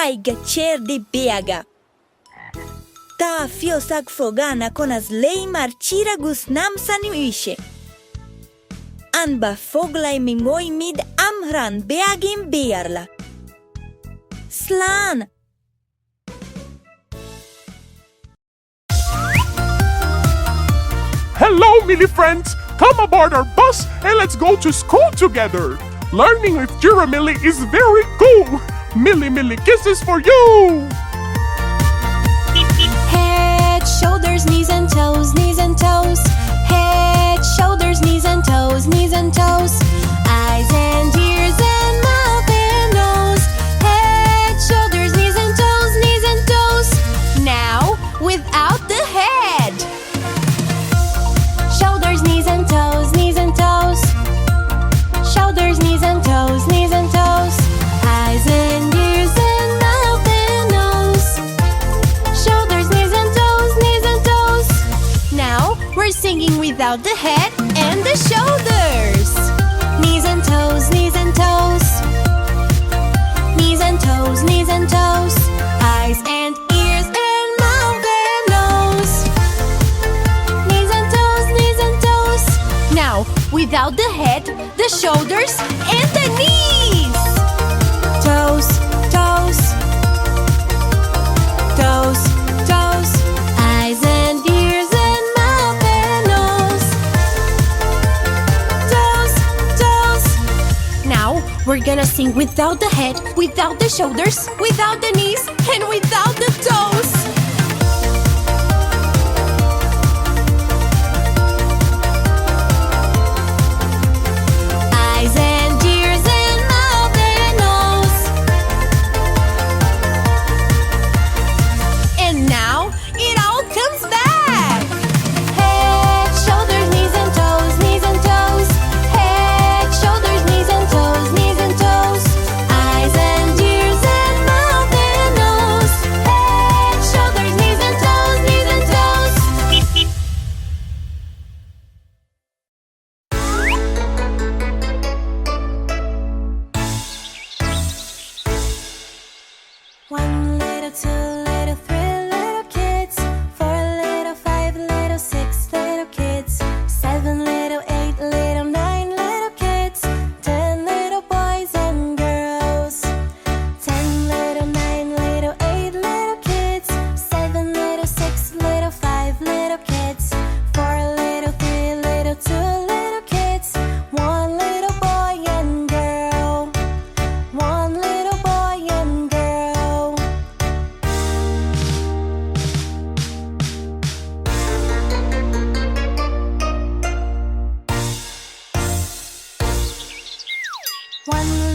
aiga cer di Beaga. Ta Snámh Froganna con as Léim arcira gus namsan uisce. Anba Foghlaim nóiméad Amhráin Beagin bearla. Slán! Hello, mini friends! Come aboard our bus and let's go to school together! Learning with Giramille is very cool! Millie kisses for you! Head, shoulders, knees and toes, knees and toes. Head, shoulders, knees and toes, knees and toes. Eyes and ears and mouth and nose. Head, shoulders, knees and toes, knees and toes. Now, without the head. Shoulders, knees and toes, knees and toes. Shoulders, knees and toes, knees and toes. Eyes and ears and mouth and nose. Shoulders, knees and toes, knees and toes. Now we're singing without the head and the shoulders. Knees and toes, knees and toes. Knees and toes, knees and toes. Eyes and ears and mouth and nose. Knees and toes, knees and toes. Now without the head, the shoulders, and the knees. Toes, toes. Toes, toes. Eyes and ears and mouth and nose. Toes, toes. Now we're gonna sing without the head, without the shoulders, without the knees, and without the toes. Eyes and ears and mouth and nose. And now it all comes back. Head, shoulders, knees and toes, knees and toes. Head, shoulders, knees and toes, knees and toes. Eyes and ears and mouth and nose. Head, shoulders, knees and toes, knees and toes. One little, two little, three little kids. Four little, five little, six little kids. Seven little, eight little, nine little kids. 10 little boys and girls. 10 little, 9 little, 8 little kids. 7 little, 6 little, 5 little kids. 4 little, 3 little, 2 little kids. 1 little boy and girl. 1 little boy and girl. One